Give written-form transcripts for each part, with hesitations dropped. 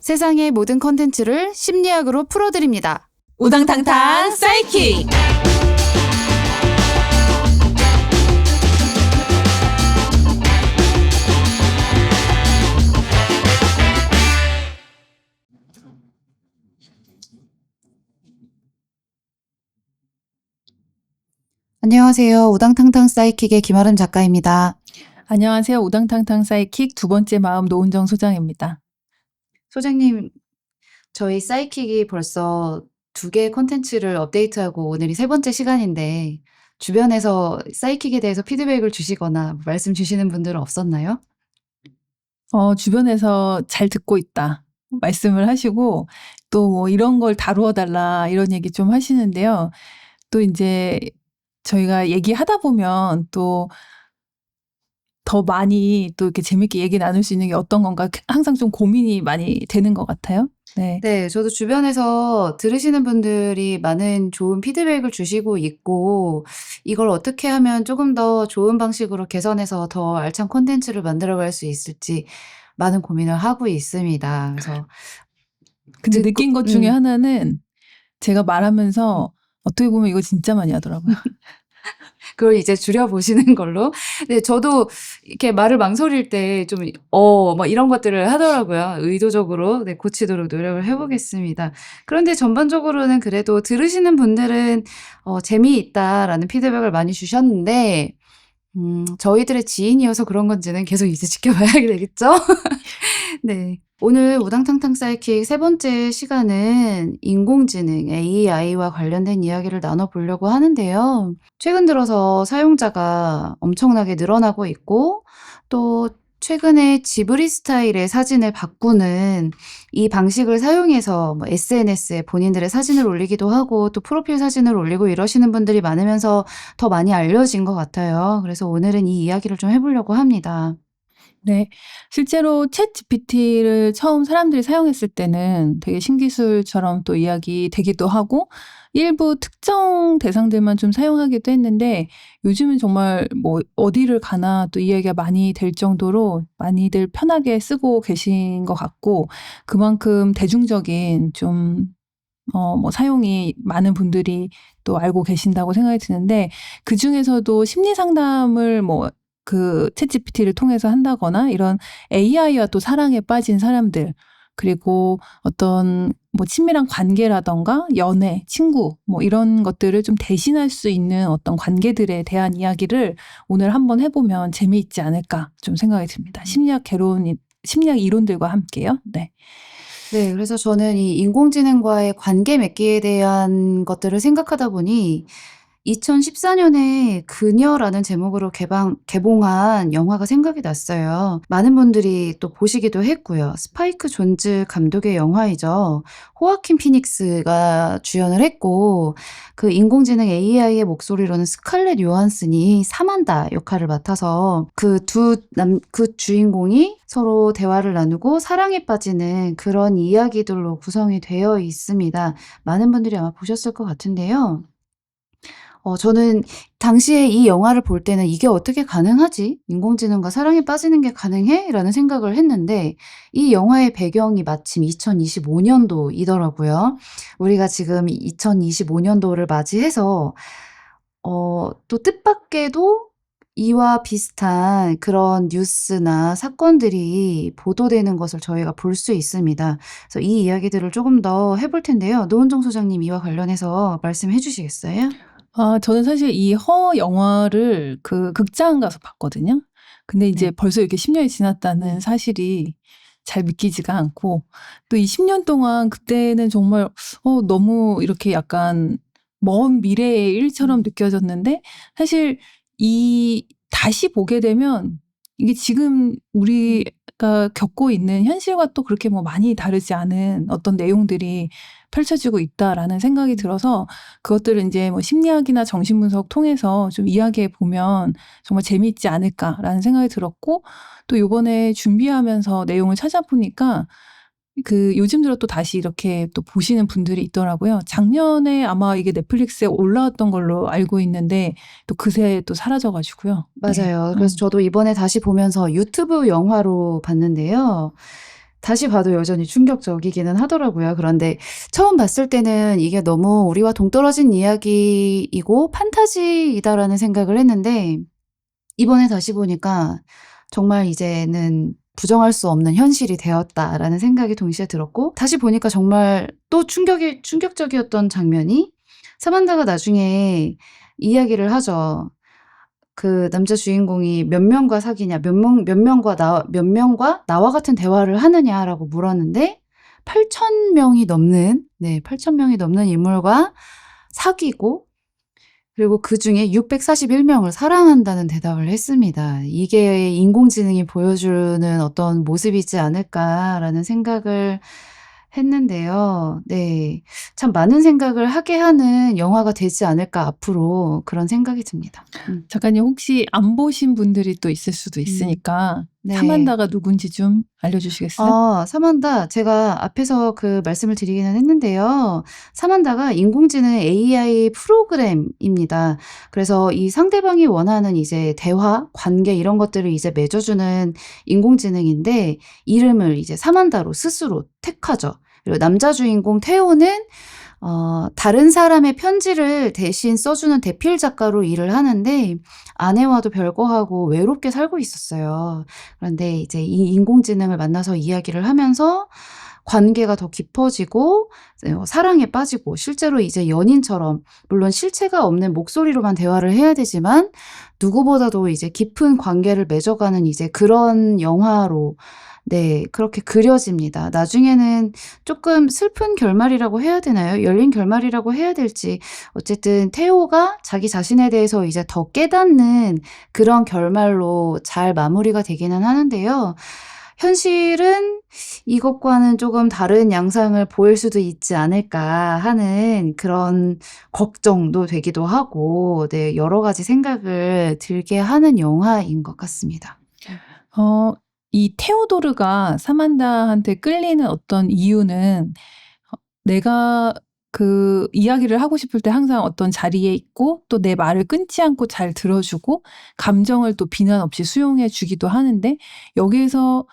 세상의 모든 컨텐츠를 심리학으로 풀어드립니다. 우당탕탕 사이킥! 안녕하세요. 우당탕탕 사이킥의 김아름 작가입니다. 안녕하세요. 우당탕탕 사이킥 두 번째 마음 노은정 소장입니다. 소장님, 저희 사이킥이 벌써 2개의 컨텐츠를 업데이트하고 오늘이 3번째 시간인데 주변에서 사이킥에 대해서 피드백을 주시거나 말씀 주시는 분들은 없었나요? 주변에서 잘 듣고 있다 말씀을 하시고 또 뭐 이런 걸 다루어 달라 이런 얘기 좀 하시는데요. 또 이제 저희가 얘기하다 보면 또 더 많이 또 이렇게 재밌게 얘기 나눌 수 있는 게 어떤 건가 항상 좀 고민이 많이 되는 것 같아요. 네. 네, 저도 주변에서 들으시는 분들이 많은 좋은 피드백을 주시고 있고 이걸 어떻게 하면 조금 더 좋은 방식으로 개선해서 더 알찬 콘텐츠를 만들어갈 수 있을지 많은 고민을 하고 있습니다. 그래서 근데 듣고 느낀 것 중에 하나는 제가 말하면서 어떻게 보면 이거 진짜 많이 하더라고요. 그걸 이제 줄여보시는 걸로. 네, 저도 이렇게 말을 망설일 때 좀 막 이런 것들을 하더라고요. 의도적으로 네, 고치도록 노력을 해보겠습니다. 그런데 전반적으로는 그래도 들으시는 분들은 재미있다라는 피드백을 많이 주셨는데 저희들의 지인이어서 그런 건지는 계속 이제 지켜봐야 되겠죠? 네. 오늘 우당탕탕 사이킥 3번째 시간은 인공지능 AI와 관련된 이야기를 나눠보려고 하는데요. 최근 들어서 사용자가 엄청나게 늘어나고 있고 또 최근에 지브리 스타일의 사진을 바꾸는 이 방식을 사용해서 뭐 SNS에 본인들의 사진을 올리기도 하고 또 프로필 사진을 올리고 이러시는 분들이 많으면서 더 많이 알려진 것 같아요. 그래서 오늘은 이 이야기를 좀 해보려고 합니다. 네. 실제로 챗 GPT를 처음 사람들이 사용했을 때는 되게 신기술처럼 또 이야기되기도 하고 일부 특정 대상들만 좀 사용하기도 했는데 요즘은 정말 뭐 어디를 가나 또 이야기가 많이 될 정도로 많이들 편하게 쓰고 계신 것 같고 그만큼 대중적인 좀 뭐 사용이 많은 분들이 또 알고 계신다고 생각이 드는데 그중에서도 심리 상담을 뭐 그 챗GPT를 통해서 한다거나 이런 AI와 또 사랑에 빠진 사람들 그리고 어떤 뭐 친밀한 관계라던가 연애, 친구 뭐 이런 것들을 좀 대신할 수 있는 어떤 관계들에 대한 이야기를 오늘 한번 해보면 재미있지 않을까 좀 생각이 듭니다. 심리학 이론들과 함께요. 네. 네, 그래서 저는 이 인공지능과의 관계 맺기에 대한 것들을 생각하다 보니 2014년에 그녀라는 제목으로 개봉한 영화가 생각이 났어요. 많은 분들이 또 보시기도 했고요. 스파이크 존즈 감독의 영화이죠. 호아킨 피닉스가 주연을 했고 그 인공지능 AI의 목소리로는 스칼렛 요한슨이 사만다 역할을 맡아서 그 주인공이 서로 대화를 나누고 사랑에 빠지는 그런 이야기들로 구성이 되어 있습니다. 많은 분들이 아마 보셨을 것 같은데요. 저는 당시에 이 영화를 볼 때는 '이게 어떻게 가능하지? 인공지능과 사랑에 빠지는 게 가능해?' 라는 생각을 했는데 이 영화의 배경이 마침 2025년도이더라고요. 우리가 지금 2025년도를 맞이해서 또 뜻밖에도 이와 비슷한 그런 뉴스나 사건들이 보도되는 것을 저희가 볼 수 있습니다. 그래서 이 이야기들을 조금 더 해볼 텐데요. 노은정 소장님 이와 관련해서 말씀해 주시겠어요? 저는 사실 이 허 영화를 그 극장 가서 봤거든요. 근데 이제 네. 벌써 이렇게 10년이 지났다는 사실이 잘 믿기지가 않고 또 이 10년 동안 그때는 정말 너무 이렇게 약간 먼 미래의 일처럼 느껴졌는데 사실 다시 보게 되면 이게 지금 우리가 겪고 있는 현실과 또 그렇게 뭐 많이 다르지 않은 어떤 내용들이 펼쳐지고 있다라는 생각이 들어서 그것들을 인제 뭐 심리학이나 정신분석 통해서 좀 이야기해 보면 정말 재미있지 않을까라는 생각이 들었고 또 요번에 준비하면서 내용을 찾아보니까 그 요즘 들어 또 다시 이렇게 또 보시는 분들이 있더라고요. 작년에 아마 이게 넷플릭스에 올라왔던 걸로 알고 있는데 또 그새 또 사라져 가지고요. 네. 맞아요. 그래서 저도 이번에 다시 보면서 유튜브 영화로 봤는데요. 다시 봐도 여전히 충격적이기는 하더라고요. 그런데 처음 봤을 때는 이게 너무 우리와 동떨어진 이야기이고 판타지이다라는 생각을 했는데 이번에 다시 보니까 정말 이제는 부정할 수 없는 현실이 되었다라는 생각이 동시에 들었고 다시 보니까 정말 또 충격적이었던 장면이 사만다가 나중에 이야기를 하죠. 그 남자 주인공이 몇 명과 사귀냐, 몇 명과 나와 같은 대화를 하느냐라고 물었는데 8,000명이 넘는, 네, 8,000명이 넘는 인물과 사귀고 그리고 그중에 641명을 사랑한다는 대답을 했습니다. 이게 인공지능이 보여주는 어떤 모습이지 않을까라는 생각을 했는데요. 네. 참 많은 생각을 하게 하는 영화가 되지 않을까 앞으로 그런 생각이 듭니다. 작가님 혹시 안 보신 분들이 또 있을 수도 있으니까 네. 사만다가 누군지 좀 알려주시겠어요? 사만다 제가 앞에서 그 말씀을 드리기는 했는데요. 사만다가 인공지능 AI 프로그램입니다. 그래서 이 상대방이 원하는 이제 대화, 관계 이런 것들을 이제 맺어주는 인공지능인데 이름을 이제 사만다로 스스로 택하죠. 그리고 남자 주인공 태호는 다른 사람의 편지를 대신 써주는 대필 작가로 일을 하는데 아내와도 별거하고 외롭게 살고 있었어요. 그런데 이제 이 인공지능을 만나서 이야기를 하면서 관계가 더 깊어지고 사랑에 빠지고 실제로 이제 연인처럼 물론 실체가 없는 목소리로만 대화를 해야 되지만 누구보다도 이제 깊은 관계를 맺어가는 이제 그런 영화로 네, 그렇게 그려집니다. 나중에는 조금 슬픈 결말이라고 해야 되나요? 열린 결말이라고 해야 될지 어쨌든 태호가 자기 자신에 대해서 이제 더 깨닫는 그런 결말로 잘 마무리가 되기는 하는데요. 현실은 이것과는 조금 다른 양상을 보일 수도 있지 않을까 하는 그런 걱정도 되기도 하고 네, 여러 가지 생각을 들게 하는 영화인 것 같습니다. 이 테오도르가 사만다한테 끌리는 어떤 이유는 내가 그 이야기를 하고 싶을 때 항상 어떤 자리에 있고 또 내 말을 끊지 않고 잘 들어주고 감정을 또 비난 없이 수용해 주기도 하는데 여기에서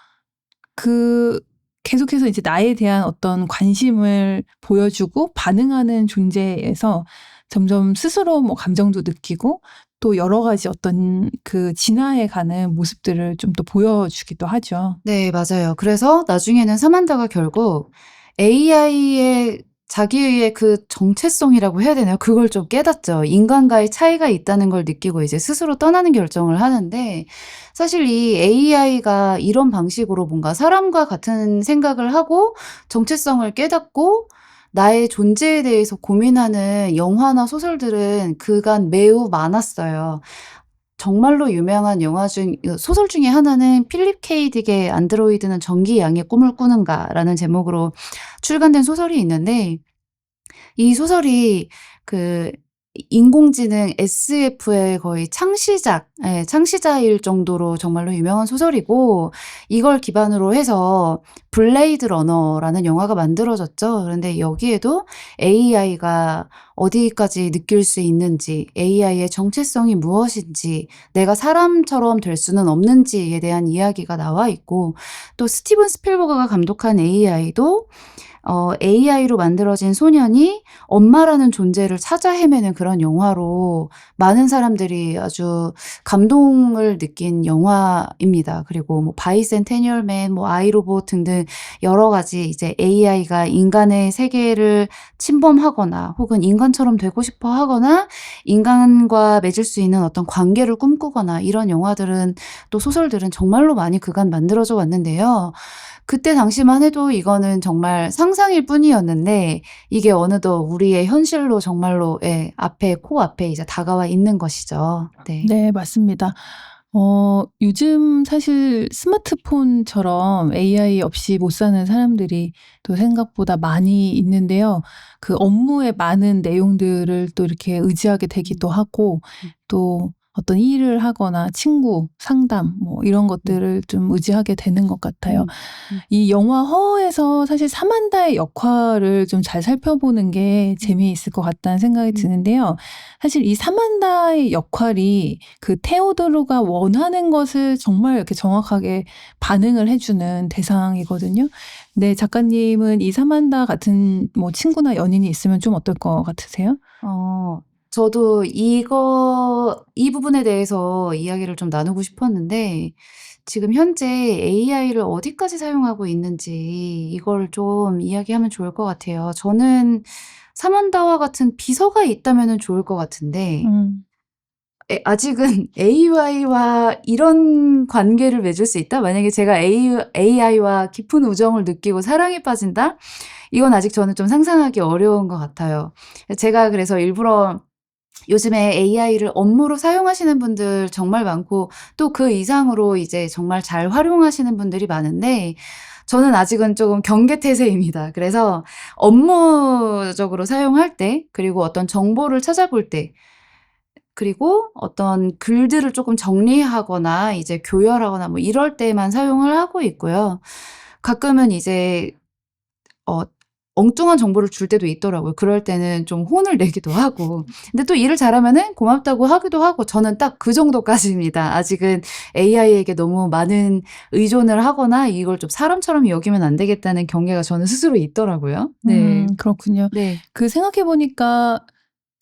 계속해서 이제 나에 대한 어떤 관심을 보여주고 반응하는 존재에서 점점 스스로 뭐 감정도 느끼고 또 여러 가지 어떤 그 진화해 가는 모습들을 좀 또 보여주기도 하죠. 네, 맞아요. 그래서 나중에는 사만다가 결국 AI의 자기의 그 정체성이라고 해야 되나요? 그걸 좀 깨닫죠. 인간과의 차이가 있다는 걸 느끼고 이제 스스로 떠나는 결정을 하는데 사실 이 AI가 이런 방식으로 뭔가 사람과 같은 생각을 하고 정체성을 깨닫고 나의 존재에 대해서 고민하는 영화나 소설들은 그간 매우 많았어요. 정말로 유명한 소설 중에 하나는 필립 K 딕의 안드로이드는 전기 양의 꿈을 꾸는가라는 제목으로 출간된 소설이 있는데 이 소설이 그 인공지능 SF의 거의 창시자일 정도로 정말로 유명한 소설이고 이걸 기반으로 해서 블레이드 러너라는 영화가 만들어졌죠. 그런데 여기에도 AI가 어디까지 느낄 수 있는지, AI의 정체성이 무엇인지, 내가 사람처럼 될 수는 없는지에 대한 이야기가 나와 있고 또 스티븐 스필버그가 감독한 AI도 AI로 만들어진 소년이 엄마라는 존재를 찾아 헤매는 그런 영화로 많은 사람들이 아주 감동을 느낀 영화입니다. 그리고 뭐 바이센테니얼맨, 뭐 아이로봇 등등 여러 가지 이제 AI가 인간의 세계를 침범하거나 혹은 인간처럼 되고 싶어 하거나 인간과 맺을 수 있는 어떤 관계를 꿈꾸거나 이런 영화들은 또 소설들은 정말로 많이 그간 만들어져 왔는데요. 그때 당시만 해도 이거는 정말 상상일 뿐이었는데 이게 어느덧 우리의 현실로 정말로 코앞에 이제 다가와 있는 것이죠. 네. 네, 맞습니다. 요즘 사실 스마트폰처럼 AI 없이 못 사는 사람들이 또 생각보다 많이 있는데요. 그 업무의 많은 내용들을 또 이렇게 의지하게 되기도 하고 또 어떤 일을 하거나 친구, 상담 뭐 이런 것들을 좀 의지하게 되는 것 같아요. 이 영화 허에서 사실 사만다의 역할을 좀 잘 살펴보는 게 재미있을 것 같다는 생각이 드는데요. 사실 이 사만다의 역할이 그 테오도르가 원하는 것을 정말 이렇게 정확하게 반응을 해주는 대상이거든요. 네, 작가님은 이 사만다 같은 뭐 친구나 연인이 있으면 좀 어떨 것 같으세요? 저도 이 부분에 대해서 이야기를 좀 나누고 싶었는데, 지금 현재 AI를 어디까지 사용하고 있는지 이걸 좀 이야기하면 좋을 것 같아요. 저는 사만다와 같은 비서가 있다면 좋을 것 같은데, 아직은 AI와 이런 관계를 맺을 수 있다? 만약에 제가 AI와 깊은 우정을 느끼고 사랑에 빠진다? 이건 아직 저는 좀 상상하기 어려운 것 같아요. 제가 그래서 일부러 요즘에 AI를 업무로 사용하시는 분들 정말 많고, 또 그 이상으로 이제 정말 잘 활용하시는 분들이 많은데, 저는 아직은 조금 경계태세입니다. 그래서 업무적으로 사용할 때, 그리고 어떤 정보를 찾아볼 때, 그리고 어떤 글들을 조금 정리하거나 이제 교열하거나 뭐 이럴 때만 사용을 하고 있고요. 가끔은 이제 엉뚱한 정보를 줄 때도 있더라고요. 그럴 때는 좀 혼을 내기도 하고. 근데 또 일을 잘하면은 고맙다고 하기도 하고, 저는 딱 그 정도까지입니다. 아직은 AI에게 너무 많은 의존을 하거나 이걸 좀 사람처럼 여기면 안 되겠다는 경계가 저는 스스로 있더라고요. 네. 그렇군요. 네. 그 생각해보니까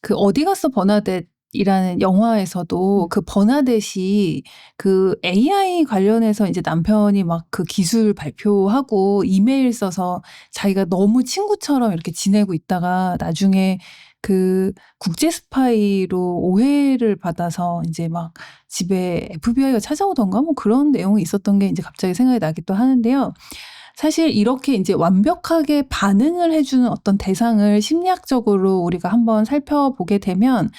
그 어디 갔어 버나뎃이라는 영화에서도 그 버나뎃이 그 AI 관련해서 이제 남편이 막 그 기술 발표하고 이메일 써서 자기가 너무 친구처럼 이렇게 지내고 있다가 나중에 그 국제 스파이로 오해를 받아서 이제 막 집에 FBI가 찾아오던가 뭐 그런 내용이 있었던 게 이제 갑자기 생각이 나기도 하는데요. 사실 이렇게 이제 완벽하게 반응을 해주는 어떤 대상을 심리학적으로 우리가 한번 살펴보게 되면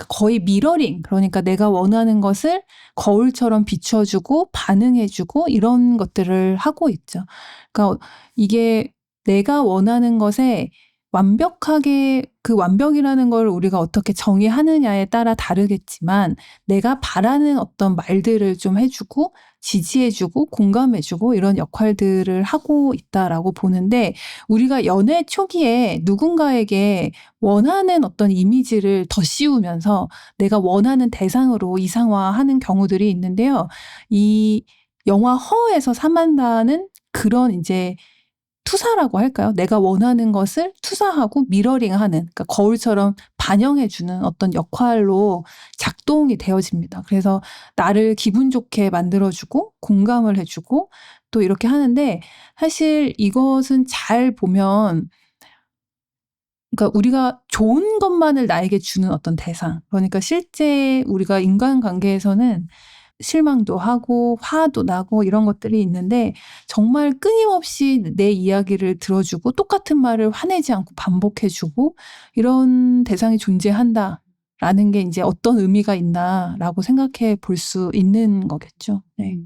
거의 미러링, 그러니까 내가 원하는 것을 거울처럼 비춰주고 반응해주고 이런 것들을 하고 있죠. 그러니까 이게 내가 원하는 것에 완벽하게 그 완벽이라는 걸 우리가 어떻게 정의하느냐에 따라 다르겠지만 내가 바라는 어떤 말들을 좀 해주고 지지해주고 공감해주고 이런 역할들을 하고 있다라고 보는데 우리가 연애 초기에 누군가에게 원하는 어떤 이미지를 더 씌우면서 내가 원하는 대상으로 이상화하는 경우들이 있는데요. 이 영화 허에서 사만다는 그런 이제 투사라고 할까요? 내가 원하는 것을 투사하고 미러링하는, 그러니까 거울처럼 반영해주는 어떤 역할로 작동이 되어집니다. 그래서 나를 기분 좋게 만들어주고 공감을 해주고 또 이렇게 하는데 사실 이것은 잘 보면 그러니까 우리가 좋은 것만을 나에게 주는 어떤 대상. 그러니까 실제 우리가 인간관계에서는 실망도 하고 화도 나고 이런 것들이 있는데 정말 끊임없이 내 이야기를 들어주고 똑같은 말을 화내지 않고 반복해주고 이런 대상이 존재한다라는 게 이제 어떤 의미가 있나라고 생각해 볼 수 있는 거겠죠. 네.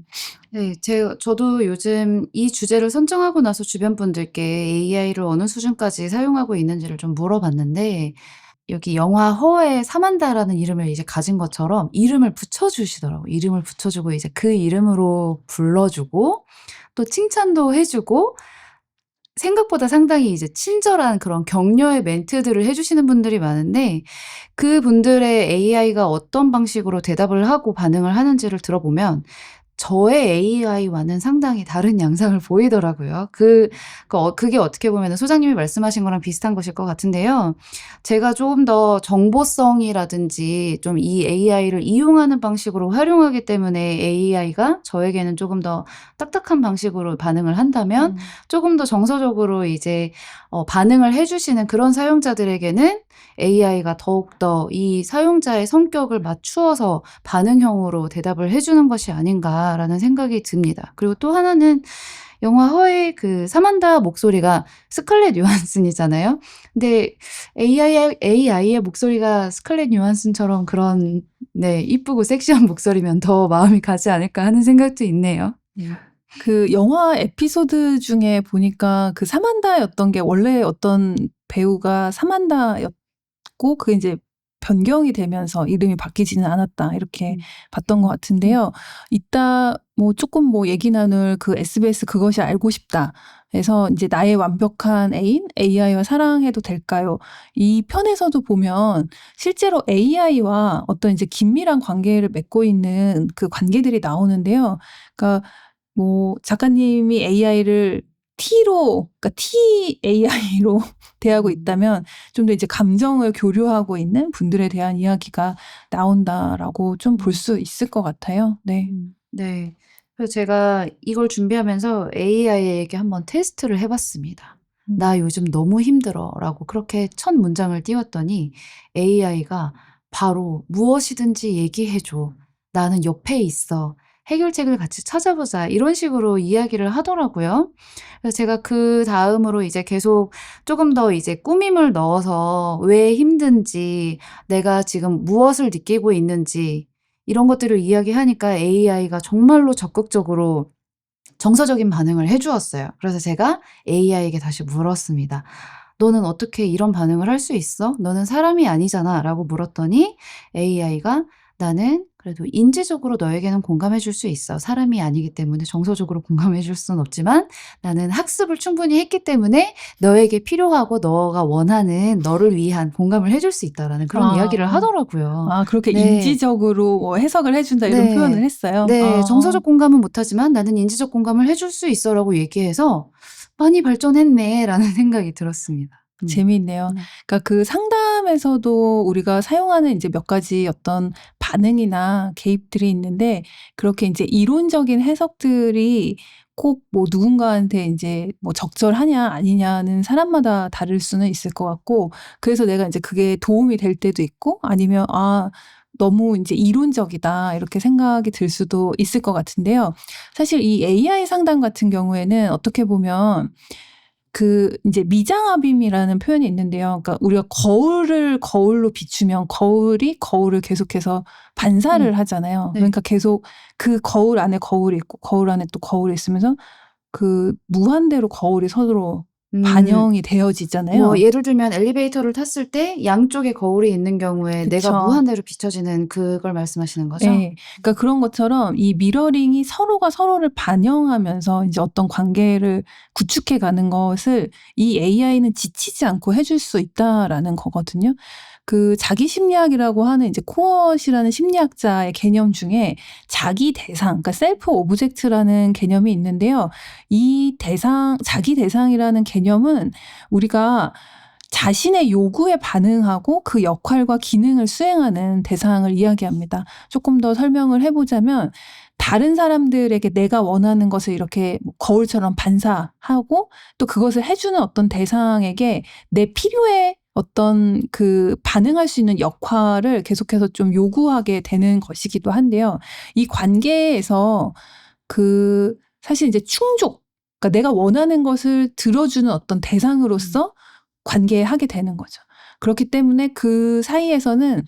네, 저도 요즘 이 주제를 선정하고 나서 주변 분들께 AI를 어느 수준까지 사용하고 있는지를 좀 물어봤는데, 여기 영화 허에 사만다라는 이름을 이제 가진 것처럼 이름을 붙여주시더라고요. 이름을 붙여주고 이제 그 이름으로 불러주고 또 칭찬도 해주고 생각보다 상당히 이제 친절한 그런 격려의 멘트들을 해주시는 분들이 많은데, 그분들의 AI가 어떤 방식으로 대답을 하고 반응을 하는지를 들어보면 저의 AI와는 상당히 다른 양상을 보이더라고요. 그게 어떻게 보면 소장님이 말씀하신 거랑 비슷한 것일 것 같은데요. 제가 조금 더 정보성이라든지 좀 이 AI를 이용하는 방식으로 활용하기 때문에 AI가 저에게는 조금 더 딱딱한 방식으로 반응을 한다면, 조금 더 정서적으로 이제 반응을 해주시는 그런 사용자들에게는 AI가 더욱더 이 사용자의 성격을 맞추어서 반응형으로 대답을 해주는 것이 아닌가라는 생각이 듭니다. 그리고 또 하나는 영화 허의 그 사만다 목소리가 스칼렛 요한슨이잖아요. 근데 AI의 목소리가 스칼렛 요한슨처럼 그런 이쁘고 섹시한 목소리면 더 마음이 가지 않을까 하는 생각도 있네요. 그 영화 에피소드 중에 보니까 그 사만다였던 게 원래 어떤 배우가 사만다였고 그 이제 변경이 되면서 이름이 바뀌지는 않았다. 이렇게 봤던 것 음. 같은데요. 이따 뭐 조금 뭐 얘기 나눌 그 SBS 그것이 알고 싶다. 그래서 이제 나의 완벽한 애인 AI와 사랑해도 될까요? 이 편에서도 보면 실제로 AI와 어떤 이제 긴밀한 관계를 맺고 있는 그 관계들이 나오는데요. 그러니까 뭐 작가님이 AI를 그러니까 TAI로 대하고 있다면 좀 더 이제 감정을 교류하고 있는 분들에 대한 이야기가 나온다라고 좀 볼 수 있을 것 같아요. 네. 네. 그래서 제가 이걸 준비하면서 AI에게 한번 테스트를 해봤습니다. 나 요즘 너무 힘들어라고 그렇게 첫 문장을 띄웠더니 AI가 바로 무엇이든지 얘기해줘. 나는 옆에 있어. 해결책을 같이 찾아보자. 이런 식으로 이야기를 하더라고요. 그래서 제가 그 다음으로 이제 계속 조금 더 이제 꾸밈을 넣어서 왜 힘든지, 내가 지금 무엇을 느끼고 있는지, 이런 것들을 이야기하니까 AI가 정말로 적극적으로 정서적인 반응을 해 주었어요. 그래서 제가 AI에게 다시 물었습니다. "너는 어떻게 이런 반응을 할 수 있어? 너는 사람이 아니잖아." 라고 물었더니 AI가 "나는 그래도 인지적으로 너에게는 공감해 줄 수 있어. 사람이 아니기 때문에 정서적으로 공감해 줄 수는 없지만 나는 학습을 충분히 했기 때문에 너에게 필요하고 너가 원하는 너를 위한 공감을 해 줄 수 있다."라는 그런 이야기를 아. 하더라고요. 그렇게 네. 인지적으로 뭐 해석을 해 준다 이런 표현을 네. 했어요? 네. "정서적 공감은 못하지만 나는 인지적 공감을 해줄 수 있어."라고 얘기해서 '많이 발전했네.'라는 생각이 들었습니다. 재미있네요. 그러니까 그 상담에서도 우리가 사용하는 이제 몇 가지 어떤 반응이나 개입들이 있는데 그렇게 인제 이론적인 해석들이 꼭 뭐 누군가한테 인제 뭐 적절하냐 아니냐는 사람마다 다를 수는 있을 것 같고 그래서 내가 인제 그게 도움이 될 때도 있고 아니면 '아 너무 인제 이론적이다.' 이렇게 생각이 들 수도 있을 것 같은데요. 사실 이 AI 상담 같은 경우에는 어떻게 보면 그 인제 미장압임이라는 표현이 있는데요. 그러니까 우리가 거울을 거울로 비추면 거울이 거울을 계속해서 반사를 하잖아요. 네. 그러니까 계속 그 거울 안에 거울이 있고 거울 안에 또 거울이 있으면서 그 무한대로 거울이 서로 음. 반영이 뭐 되어지잖아요. 예를 들면 엘리베이터를 탔을 때 양쪽에 거울이 있는 경우에 내가 그쵸. 무한대로 비춰지는 그걸 말씀하시는 거죠? 예. 그러니까 그런 것처럼 이 미러링이 서로가 서로를 반영하면서 인제 어떤 관계를 구축해 가는 것을 이 AI는 지치지 않고 해줄 수 있다라는 거거든요. 그 자기 심리학이라고 하는 이제 코엇이라는 심리학자의 개념 중에 자기 대상 그러니까 셀프 오브젝트라는 개념이 있는데요. 이 대상 자기 대상이라는 개념은 우리가 자신의 요구에 반응하고 그 역할과 기능을 수행하는 대상을 이야기합니다. 조금 더 설명을 해 보자면 다른 사람들에게 내가 원하는 것을 이렇게 뭐 거울처럼 반사하고 또 그것을 해 주는 어떤 대상에게 내 필요에 어떤 그 반응할 수 있는 역할을 계속해서 좀 요구하게 되는 것이기도 한데요. 이 관계에서 그 사실 이제 충족 그러니까 내가 원하는 것을 들어주는 어떤 대상으로서 관계하게 되는 거죠. 그렇기 때문에 그 사이에서는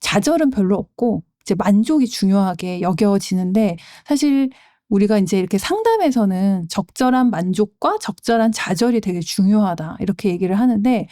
좌절은 별로 없고 이제 만족이 중요하게 여겨지는데 사실 우리가 인제 이렇게 상담에서는 적절한 만족과 적절한 좌절이 되게 중요하다 이렇게 얘기를 하는데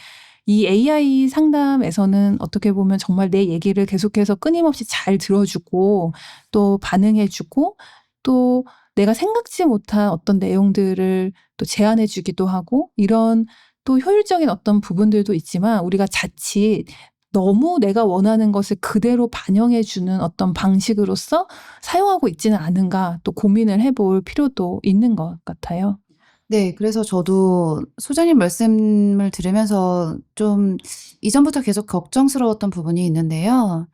이 AI 상담에서는 어떻게 보면 정말 내 얘기를 계속해서 끊임없이 잘 들어주고 또 반응해 주고 또 내가 생각지 못한 어떤 내용들을 또 제안해 주기도 하고 이런 또 효율적인 어떤 부분들도 있지만 우리가 자칫 너무 내가 원하는 것을 그대로 반영해 주는 어떤 방식으로서 사용하고 있지는 않은가 또 고민을 해볼 필요도 있는 것 같아요. 네. 그래서 저도 소장님 말씀을 들으면서 좀 이전부터 계속 걱정스러웠던 부분이 있는데요.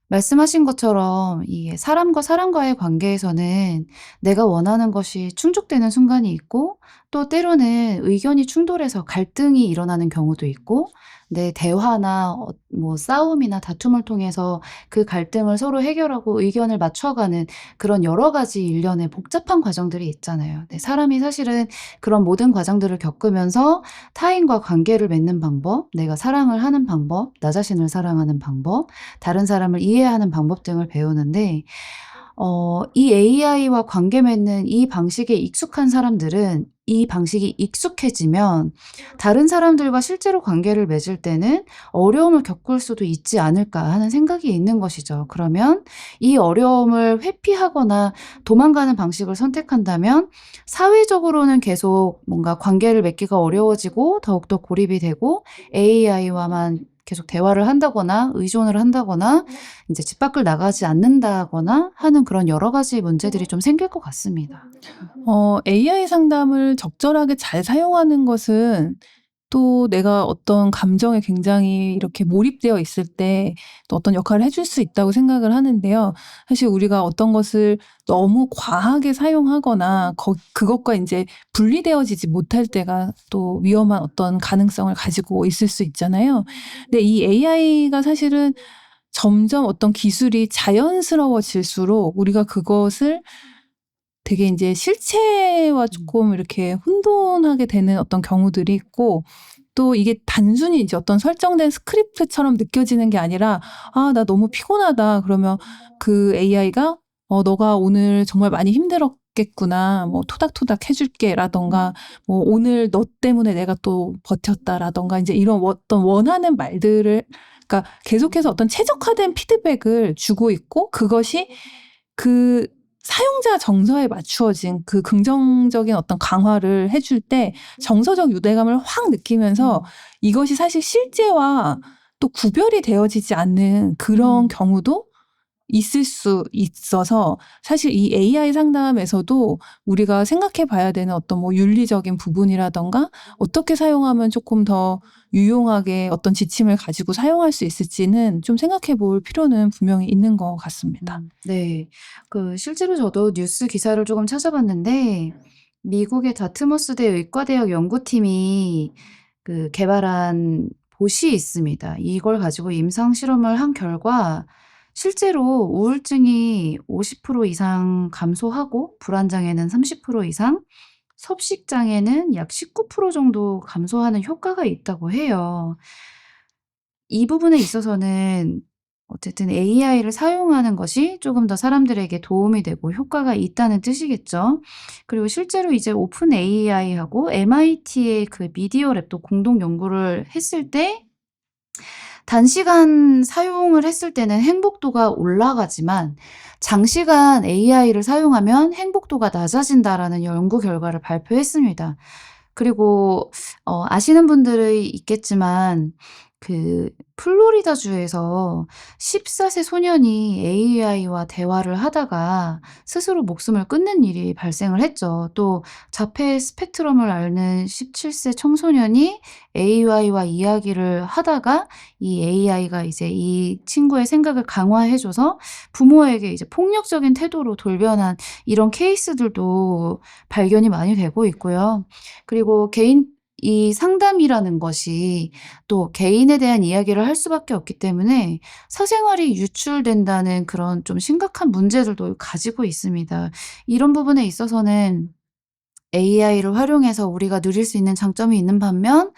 말씀하신 것처럼 이게 사람과 사람과의 관계에서는 내가 원하는 것이 충족되는 순간이 있고 또 때로는 의견이 충돌해서 갈등이 일어나는 경우도 있고 내 대화나 뭐 싸움이나 다툼을 통해서 그 갈등을 서로 해결하고 의견을 맞춰가는 그런 여러 가지 일련의 복잡한 과정들이 있잖아요. 네, 사람이 사실은 그런 모든 과정들을 겪으면서 타인과 관계를 맺는 방법, 내가 사랑을 하는 방법, 나 자신을 사랑하는 방법, 다른 사람을 이해하는 방법 등을 배우는데 이 AI와 관계 맺는 이 방식에 익숙한 사람들은 이 방식이 익숙해지면 다른 사람들과 실제로 관계를 맺을 때는 어려움을 겪을 수도 있지 않을까 하는 생각이 있는 것이죠. 그러면 이 어려움을 회피하거나 도망가는 방식을 선택한다면 사회적으로는 계속 뭔가 관계를 맺기가 어려워지고 더욱더 고립이 되고 AI와만 계속 대화를 한다거나 의존을 한다거나 이제 집 밖을 나가지 않는다거나 하는 그런 여러 가지 문제들이 좀 생길 것 같습니다. AI 상담을 적절하게 잘 사용하는 것은 또 내가 어떤 감정에 굉장히 이렇게 몰입되어 있을 때 또 어떤 역할을 해줄 수 있다고 생각을 하는데요. 사실 우리가 어떤 것을 너무 과하게 사용하거나 그것과 이제 분리되어지지 못할 때가 또 위험한 어떤 가능성을 가지고 있을 수 있잖아요. 근데 이 AI가 사실은 점점 어떤 기술이 자연스러워질수록 우리가 그것을 되게 이제 실체와 조금 이렇게 혼돈하게 되는 어떤 경우들이 있고, 또 이게 단순히 이제 어떤 설정된 스크립트처럼 느껴지는 게 아니라, 아, 나 너무 피곤하다. 그러면 그 AI가 너가 오늘 정말 많이 힘들었겠구나. 뭐 토닥토닥 해줄게. 라던가, 뭐 오늘 너 때문에 내가 또 버텼다. 라던가, 이제 이런 어떤 원하는 말들을, 그러니까 계속해서 어떤 최적화된 피드백을 주고 있고, 그것이 그 사용자 정서에 맞추어진 그 긍정적인 어떤 강화를 해줄 때 정서적 유대감을 확 느끼면서 이것이 사실 실제와 또 구별이 되어지지 않는 그런 경우도 있을 수 있어서, 사실 이 AI 상담에서도 우리가 생각해 봐야 되는 어떤 뭐 윤리적인 부분이라던가 어떻게 사용하면 조금 더 유용하게 어떤 지침을 가지고 사용할 수 있을지는 좀 생각해 볼 필요는 분명히 있는 것 같습니다. 네. 실제로 저도 뉴스 기사를 조금 찾아봤는데 미국의 다트머스대 의과대학 연구팀이 개발한 봇이 있습니다. 이걸 가지고 임상 실험을 한 결과 실제로 우울증이 50% 이상 감소하고 불안장애는 30% 이상, 섭식장애는 약 19% 정도 감소하는 효과가 있다고 해요. 이 부분에 있어서는 어쨌든 AI를 사용하는 것이 조금 더 사람들에게 도움이 되고 효과가 있다는 뜻이겠죠. 그리고 실제로 이제 오픈 AI하고 MIT의 그 미디어 랩도 공동 연구를 했을 때 단시간 사용을 했을 때는 행복도가 올라가지만 장시간 AI를 사용하면 행복도가 낮아진다라는 연구 결과를 발표했습니다. 그리고 아시는 분들이 있겠지만 플로리다주에서 14세 소년이 AI와 대화를 하다가 스스로 목숨을 끊는 일이 발생을 했죠. 또 자폐 스펙트럼을 앓는 17세 청소년이 AI와 이야기를 하다가 이 AI가 이제 이 친구의 생각을 강화해 줘서 부모에게 이제 폭력적인 태도로 돌변한 이런 케이스들도 발견이 많이 되고 있고요. 그리고 이 상담이라는 것이 또 개인에 대한 이야기를 할 수밖에 없기 때문에 사생활이 유출된다는 그런 좀 심각한 문제들도 가지고 있습니다. 이런 부분에 있어서는 AI를 활용해서 우리가 누릴 수 있는 장점이 있는 반면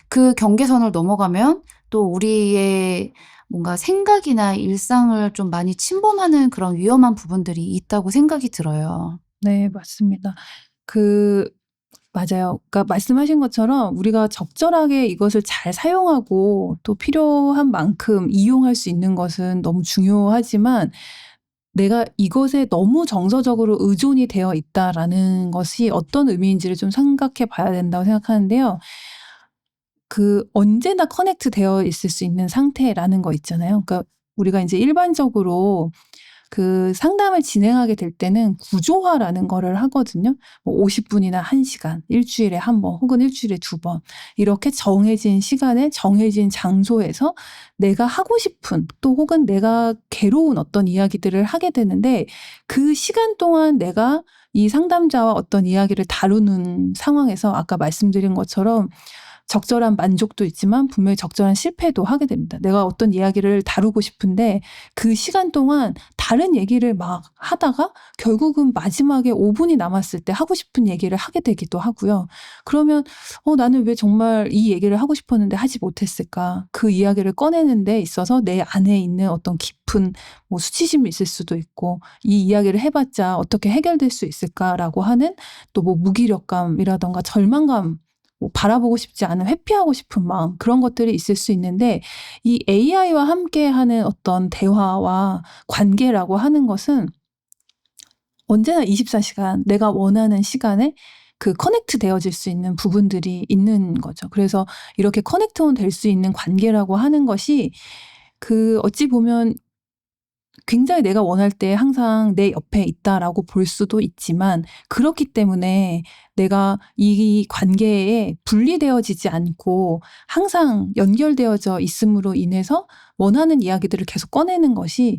그 경계선을 넘어가면 또 우리의 뭔가 생각이나 일상을 좀 많이 침범하는 그런 위험한 부분들이 있다고 생각이 들어요. 네, 맞습니다. 맞아요. 그러니까 말씀하신 것처럼 우리가 적절하게 이것을 잘 사용하고 또 필요한 만큼 이용할 수 있는 것은 너무 중요하지만, 내가 이것에 너무 정서적으로 의존이 되어 있다라는 것이 어떤 의미인지를 좀 생각해 봐야 된다고 생각하는데요. 언제나 커넥트 되어 있을 수 있는 상태라는 거 있잖아요. 그러니까 우리가 이제 일반적으로 상담을 진행하게 될 때는 구조화라는 거를 하거든요. 뭐 50분이나 1시간, 일주일에 1번 혹은 일주일에 2번 이렇게 정해진 시간에 정해진 장소에서 내가 하고 싶은 또 혹은 내가 괴로운 어떤 이야기들을 하게 되는데, 그 시간 동안 내가 이 상담자와 어떤 이야기를 다루는 상황에서 아까 말씀드린 것처럼 적절한 만족도 있지만 분명히 적절한 실패도 하게 됩니다. 내가 어떤 이야기를 다루고 싶은데 그 시간 동안 다른 얘기를 막 하다가 결국은 마지막에 5분이 남았을 때 하고 싶은 얘기를 하게 되기도 하고요. 그러면 나는 왜 정말 이 얘기를 하고 싶었는데 하지 못했을까? 그 이야기를 꺼내는 데 있어서 내 안에 있는 어떤 깊은 뭐 수치심이 있을 수도 있고 이 이야기를 해봤자 어떻게 해결될 수 있을까라고 하는 또 뭐 무기력감이라던가 절망감, 뭐 바라보고 싶지 않은 회피하고 싶은 마음, 그런 것들이 있을 수 있는데 이 AI와 함께하는 어떤 대화와 관계라고 하는 것은 언제나 24시간 내가 원하는 시간에 그 커넥트 되어질 수 있는 부분들이 있는 거죠. 그래서 이렇게 커넥트온 될 수 있는 관계라고 하는 것이 그 어찌 보면 굉장히 내가 원할 때 항상 내 옆에 있다라고 볼 수도 있지만 그렇기 때문에 내가 이 관계에 분리되어지지 않고 항상 연결되어져 있음으로 인해서 원하는 이야기들을 계속 꺼내는 것이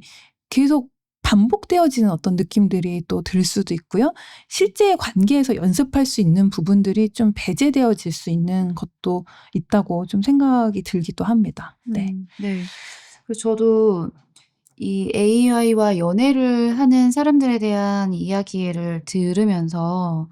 계속 반복되어지는 어떤 느낌들이 또 들 수도 있고요. 실제 관계에서 연습할 수 있는 부분들이 좀 배제되어질 수 있는 것도 있다고 좀 생각이 들기도 합니다. 네. 네. 그래서 저도 이 AI와 연애를 하는 사람들에 대한 이야기를 들으면서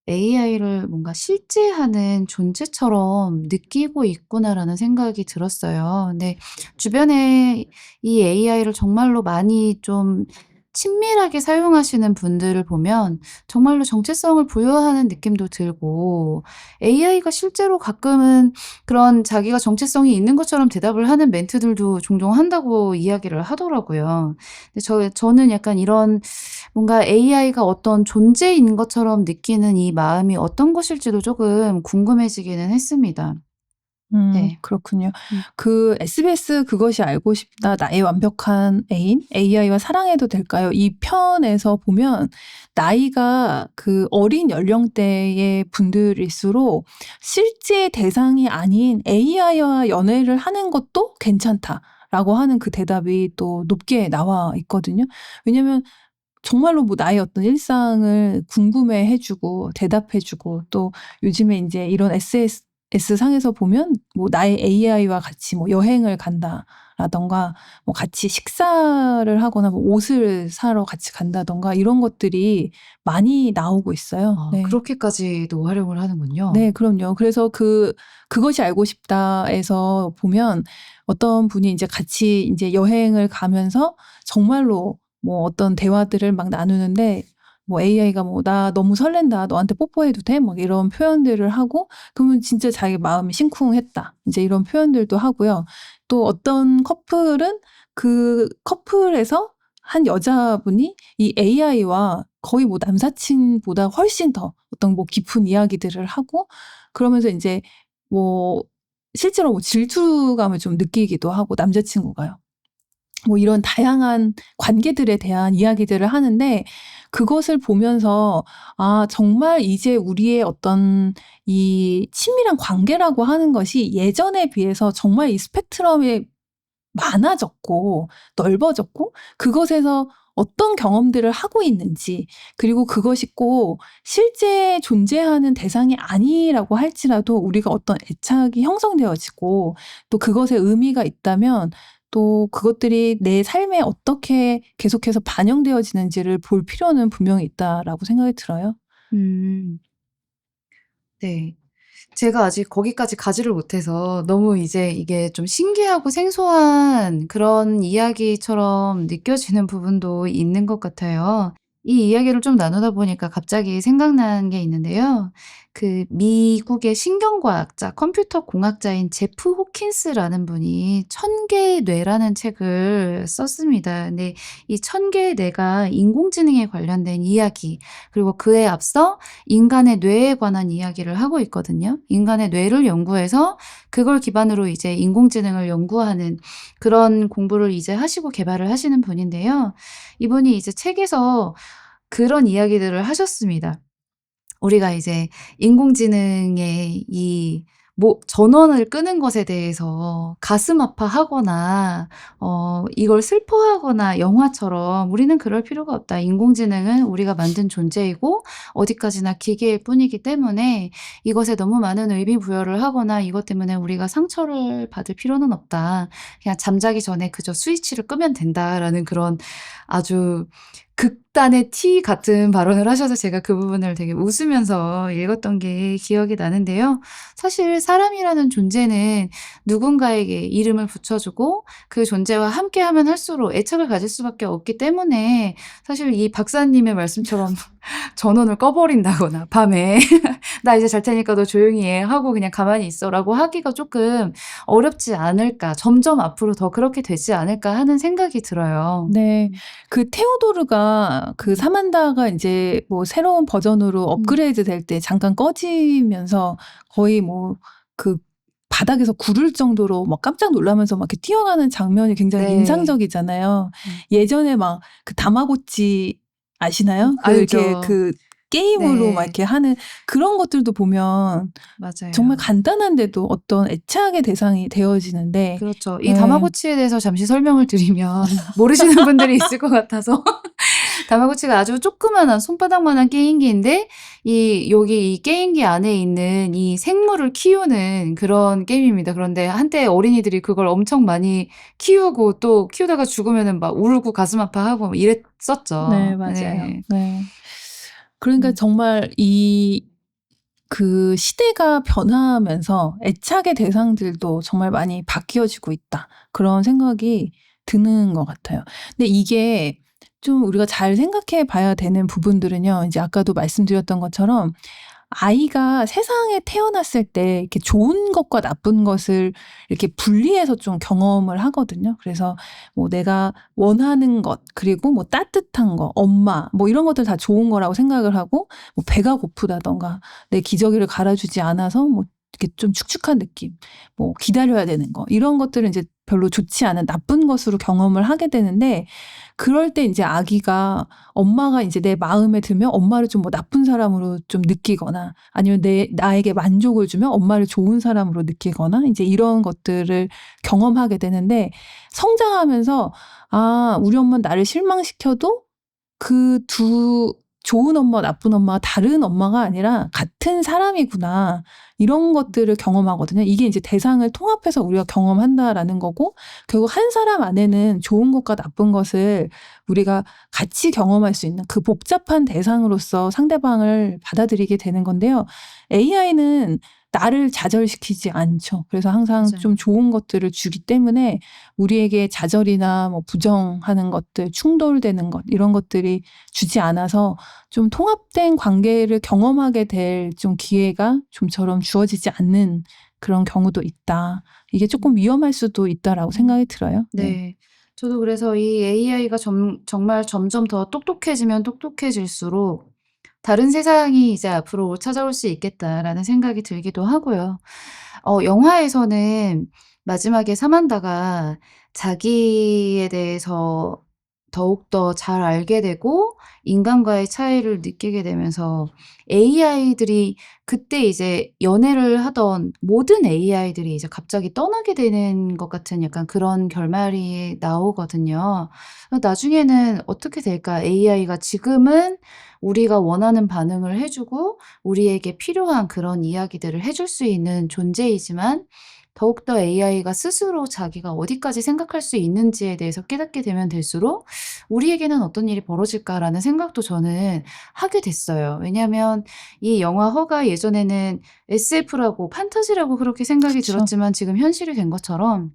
AI를 뭔가 실제하는 존재처럼 느끼고 있구나라는 생각이 들었어요. 근데 주변에 이 AI를 정말로 많이 좀 친밀하게 사용하시는 분들을 보면 정말로 정체성을 부여하는 느낌도 들고 AI가 실제로 가끔은 그런 자기가 정체성이 있는 것처럼 대답을 하는 멘트들도 종종 한다고 이야기를 하더라고요. 근데 저는 약간 이런 뭔가 AI가 어떤 존재인 것처럼 느끼는 이 마음이 어떤 것일지도 조금 궁금해지기는 했습니다. 네. 그렇군요. 그 SBS 그것이 알고 싶다 나의 완벽한 애인 AI와 사랑해도 될까요? 이 편에서 보면 나이가 그 어린 연령대의 분들일수록 실제 대상이 아닌 AI와 연애를 하는 것도 괜찮다라고 하는 그 대답이 또 높게 나와 있거든요. 왜냐면 정말로 뭐 나의 어떤 일상을 궁금해해주고 대답해주고 또 요즘에 이제 이런 SNS상에서 보면 뭐 나의 AI와 같이 뭐 여행을 간다라던가 뭐 같이 식사를 하거나 뭐 옷을 사러 같이 간다던가 이런 것들이 많이 나오고 있어요. 네. 그렇게까지도 활용을 하는군요. 네, 그럼요. 그래서 그것이 알고 싶다에서 보면 어떤 분이 이제 같이 이제 여행을 가면서 정말로 뭐 어떤 대화들을 막 나누는데 뭐 AI가 뭐 나 너무 설렌다. 너한테 뽀뽀해도 돼? 막 이런 표현들을 하고 그러면 진짜 자기 마음이 심쿵했다. 이제 이런 표현들도 하고요. 또 어떤 커플은 그 커플에서 한 여자분이 이 AI와 거의 뭐 남사친보다 훨씬 더 어떤 뭐 깊은 이야기들을 하고 그러면서 이제 뭐 실제로 뭐 질투감을 좀 느끼기도 하고 남자친구가요. 뭐 이런 다양한 관계들에 대한 이야기들을 하는데 그것을 보면서 아, 정말 이제 우리의 어떤 이 친밀한 관계라고 하는 것이 예전에 비해서 정말 이 스펙트럼이 많아졌고 넓어졌고 그것에서 어떤 경험들을 하고 있는지 그리고 그것이 꼭 실제 존재하는 대상이 아니라고 할지라도 우리가 어떤 애착이 형성되어지고 또 그것에 의미가 있다면 또 그것들이 내 삶에 어떻게 계속해서 반영되어지는지를 볼 필요는 분명히 있다라고 생각이 들어요. 음. 네. 제가 아직 거기까지 가지를 못해서 너무 이제 이게 좀 신기하고 생소한 그런 이야기처럼 느껴지는 부분도 있는 것 같아요. 이 이야기를 좀 나누다 보니까 갑자기 생각난 게 있는데요. 그 미국의 신경과학자, 컴퓨터 공학자인 제프 호킨스라는 분이 천 개의 뇌라는 책을 썼습니다. 근데 이 천 개의 뇌가 인공지능에 관련된 이야기, 그리고 그에 앞서 인간의 뇌에 관한 이야기를 하고 있거든요. 인간의 뇌를 연구해서 그걸 기반으로 이제 인공지능을 연구하는 그런 공부를 이제 하시고 개발을 하시는 분인데요. 이분이 이제 책에서 그런 이야기들을 하셨습니다. 우리가 이제 인공지능의 이 뭐 전원을 끄는 것에 대해서 가슴 아파하거나 이걸 슬퍼하거나 영화처럼 '우리는 그럴 필요가 없다. 인공지능은 우리가 만든 존재이고 어디까지나 기계일 뿐이기 때문에 이것에 너무 많은 의미 부여를 하거나 이것 때문에 우리가 상처를 받을 필요는 없다. 그냥 잠자기 전에 그저 스위치를 끄면 된다.'라는 그런 아주 극단의 T 같은 발언을 하셔서 제가 그 부분을 되게 웃으면서 읽었던 게 기억이 나는데요. 사실 사람이라는 존재는 누군가에게 이름을 붙여주고 그 존재와 함께하면 할수록 애착을 가질 수밖에 없기 때문에 사실 이 박사님의 말씀처럼 전원을 꺼버린다거나 밤에 "나 이제 잘 테니까 너 조용히 해." 하고 그냥 가만히 있어라고 하기가 조금 어렵지 않을까. 점점 앞으로 더 그렇게 되지 않을까 하는 생각이 들어요. 네. 그 테오도르가 그 사만다가 인제 뭐 새로운 버전으로 음. 업그레이드 될 때 잠깐 꺼지면서 거의 뭐 그 바닥에서 구를 정도로 막 깜짝 놀라면서 막 이렇게 뛰어가는 장면이 굉장히 네. 인상적이잖아요. 음. 예전에 막 그 다마고치 아시나요? 그 이렇게 알죠. 그 게임으로 막 네. 이렇게 하는 그런 것들도 보면 정말 맞아요. 간단한데도 어떤 애착의 대상이 되어지는데 그렇죠. 이 예. 다마고치에 대해서 잠시 설명을 드리면 모르시는 분들이 있을 것 같아서 다마고치가 아주 조그마한 손바닥만한 게임기인데 여기 이 게임기 안에 있는 이 생물을 키우는 그런 게임입니다. 그런데 한때 어린이들이 그걸 엄청 많이 키우고 또 키우다가 죽으면은 막 울고 가슴 아파하고 네 이랬었죠. 맞아요. 네. 네. 그러니까 음. 정말 그 시대가 변화하면서 '애착의 대상들도 정말 많이 바뀌어지고 있다.' 그런 생각이 드는 것 같아요. 근데 이게 좀 우리가 잘 생각해 봐야 되는 부분들은요. 인제 아까도 말씀드렸던 것처럼 아이가 세상에 태어났을 때 이렇게 좋은 것과 나쁜 것을 이렇게 분리해서 좀 경험을 하거든요. 그래서 뭐 내가 원하는 것 그리고 뭐 따뜻한 거, 엄마 뭐 이런 것들 다 좋은 거라고 생각을 하고 뭐 배가 고프다든가 내 기저귀를 갈아주지 않아서 뭐 이렇게 좀 축축한 느낌, 뭐 기다려야 되는 거 이런 것들은 이제 별로 좋지 않은 나쁜 것으로 경험을 하게 되는데 그럴 때 인제 아기가 엄마가 인제 내 마음에 들면 엄마를 좀 뭐 나쁜 사람으로 좀 느끼거나 아니면 나에게 만족을 주면 엄마를 좋은 사람으로 느끼거나 인제 이런 것들을 경험하게 되는데 성장하면서 '아 우리 엄마는 나를 실망시켜도 그 두 좋은 엄마 나쁜 엄마가 다른 엄마가 아니라 같은 사람이구나.' 이런 것들을 경험하거든요. 이게 인제 '대상을 통합해서 우리가 경험한다.'라는 거고 결국 한 사람 안에는 좋은 것과 나쁜 것을 우리가 같이 경험할 수 있는 그 복잡한 대상으로서 상대방을 받아들이게 되는 건데요. AI는 나를 좌절시키지 않죠. 그래서 항상 좀 맞아요. 좋은 것들을 주기 때문에 우리에게 좌절이나 뭐 부정하는 것들, 충돌되는 것 이런 것들이 주지 않아서 좀 통합된 관계를 경험하게 될 좀 기회가 좀처럼 주어지지 않는 그런 경우도 있다. 이게 쪼끔 위험할 수도 있다라고 음. 생각이 들어요. 네. 네. 저도 그래서 이 AI가 정말 점점 더 똑똑해지면 똑똑해질수록 '다른 세상이 이제 앞으로 찾아올 수 있겠다.'라는 생각이 들기도 하고요. 영화에서는 마지막에 사만다가 자기에 대해서 더욱더 잘 알게 되고 인간과의 차이를 느끼게 되면서 AI들이 그때 이제 연애를 하던 모든 AI들이 이제 갑자기 떠나게 되는 것 같은 약간 그런 결말이 나오거든요. 나중에는 어떻게 될까? AI가 지금은 우리가 원하는 반응을 해 주고 우리에게 필요한 그런 이야기들을 해줄 수 있는 존재이지만 더욱더 AI가 스스로 자기가 어디까지 생각할 수 있는지에 대해서 깨닫게 되면 될수록 '우리에게는 어떤 일이 벌어질까.'라는 생각도 저는 하게 됐어요. 왜냐하면 이 영화 허가 예전에는 SF라고 판타지라고 그렇게 생각이 그쵸. 들었지만 지금 현실이 된 것처럼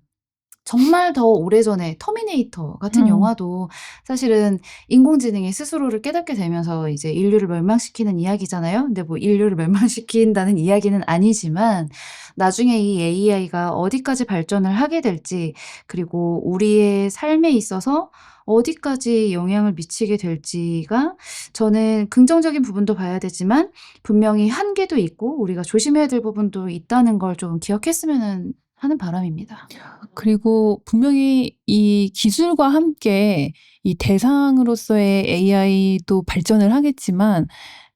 정말 더 오래전에 터미네이터 같은 음. 영화도 사실은 인공지능이 스스로를 깨닫게 되면서 이제 인류를 멸망시키는 이야기잖아요. 근데 뭐 인류를 멸망시킨다는 이야기는 아니지만 나중에 이 AI가 어디까지 발전을 하게 될지 그리고 우리의 삶에 있어서 어디까지 영향을 미치게 될지가 저는 긍정적인 부분도 봐야 되지만 분명히 한계도 있고 우리가 조심해야 될 부분도 있다는 걸 좀 기억했으면은 하는 바람입니다. 그리고 분명히 이 기술과 함께 이 대상으로서의 AI도 발전을 하겠지만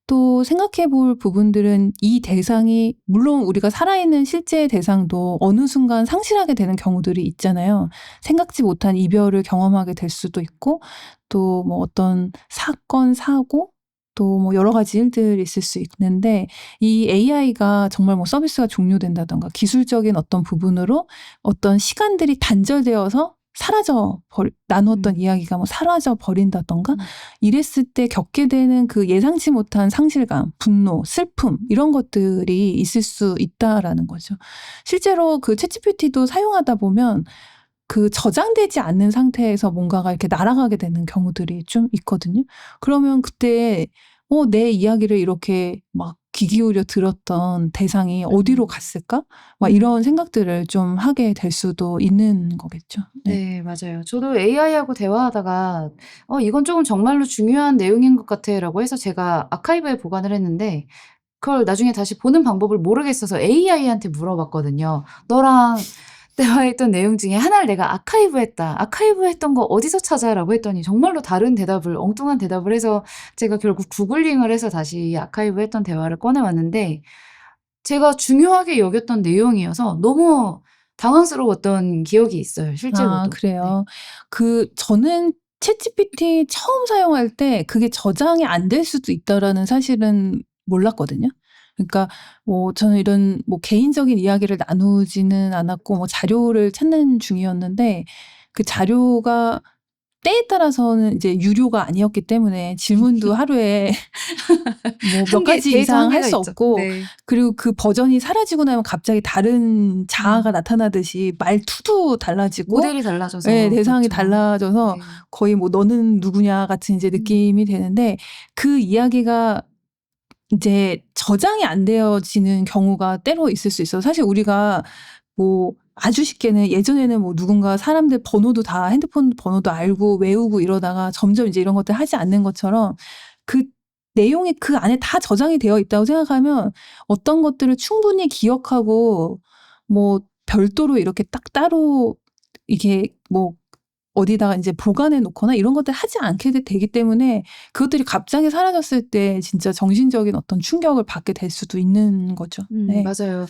또 생각해 볼 부분들은 이 대상이 물론 우리가 살아있는 실제 대상도 어느 순간 상실하게 되는 경우들이 있잖아요. 생각지 못한 이별을 경험하게 될 수도 있고 또 뭐 어떤 사건, 사고 또 뭐 여러 가지 일들이 있을 수 있는데 이 AI가 정말 뭐 서비스가 종료된다던가 기술적인 어떤 부분으로 어떤 시간들이 단절되어서 나누었던 음. 이야기가 뭐 사라져 버린다던가 음. 이랬을 때 겪게 되는 그 예상치 못한 상실감, 분노, 슬픔 이런 것들이 있을 수 있다라는 거죠. 실제로 그 챗GPT도 사용하다 보면 그 저장되지 않는 상태에서 뭔가가 이렇게 날아가게 되는 경우들이 좀 있거든요. 그러면 그때 내 이야기를 이렇게 막 귀 기울여 들었던 대상이 어디로 갔을까? 막 이런 생각들을 좀 하게 될 수도 있는 거겠죠. 네. 네, 맞아요. 저도 AI하고 대화하다가 이건 조금 정말로 중요한 내용인 것 같아라고 해서 제가 아카이브에 보관을 했는데 그걸 나중에 다시 보는 방법을 모르겠어서 AI한테 물어봤거든요. "너랑 대화했던 내용 중에 하나를 내가 아카이브했다. 아카이브했던 거 어디서 찾아?"라고 했더니 정말로 다른 대답을 엉뚱한 대답을 해서 제가 결국 구글링을 해서 다시 아카이브했던 대화를 꺼내 왔는데 제가 중요하게 여겼던 내용이어서 너무 당황스러웠던 기억이 있어요, 아, 실제로도. 네. 그래요. 저는 챗GPT 처음 사용할 때 그게 저장이 안 될 수도 있다라는 사실은 몰랐거든요. 그러니까 저는 이런 뭐 개인적인 이야기를 나누지는 않았고 뭐 자료를 찾는 중이었는데 그 자료가 때에 따라서는 이제 유료가 아니었기 때문에 질문도 하루에 뭐 몇 한계 가지 데이터 이상 할 한계가 수 있죠. 없고 네. 그리고 그 버전이 사라지고 나면 갑자기 다른 자아가 나타나듯이 말투도 달라지고 모델이 예, 달라져서 대상이 그렇죠. 달라져서 네. 거의 뭐 "너는 누구냐." 같은 이제 느낌이 되는데 그 이야기가 이제 저장이 안 되어지는 경우가 때로 있을 수 있어요. 사실 우리가 뭐 아주 쉽게는 예전에는 뭐 누군가 사람들 번호도 다 핸드폰 번호도 알고 외우고 이러다가 점점 이제 이런 것들 하지 않는 것처럼 그 내용이 그 안에 다 저장이 되어 있다고 생각하면 어떤 것들을 충분히 기억하고 뭐 별도로 이렇게 딱 따로 이게 뭐 어디다가 인제 보관해 놓거나 이런 것들 하지 않게 되기 때문에 그것들이 갑자기 사라졌을 때 진짜 정신적인 어떤 충격을 받게 될 수도 있는 거죠. 네. 맞아요.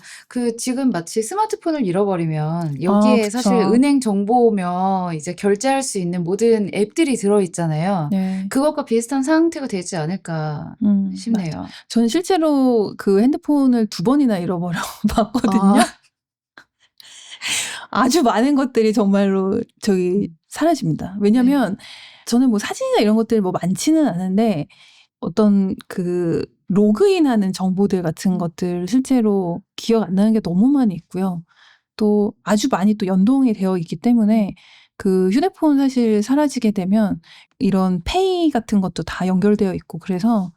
지금 마치 스마트폰을 잃어버리면 아, 여기에 사실 그쵸. 은행 정보며 이제 결제할 수 있는 모든 앱들이 들어 있잖아요. 네. 그것과 비슷한 상태가 되지 않을까 맞아요. 싶네요. 저는 실제로 그 핸드폰을 2번이나 잃어버려 봤거든요. 아. 아주 많은 것들이 정말로 사라집니다. 네. 왜냐면 저는 뭐 사진이나 이런 것들이 뭐 많지는 않은데 어떤 그 로그인하는 정보들 같은 것들 실제로 기억 안 나는 게 너무 많이 있고요. 또 아주 많이 또 연동이 되어 있기 때문에 그 휴대폰 사실 사라지게 되면 이런 페이 같은 것도 다 연결되어 있고 그래서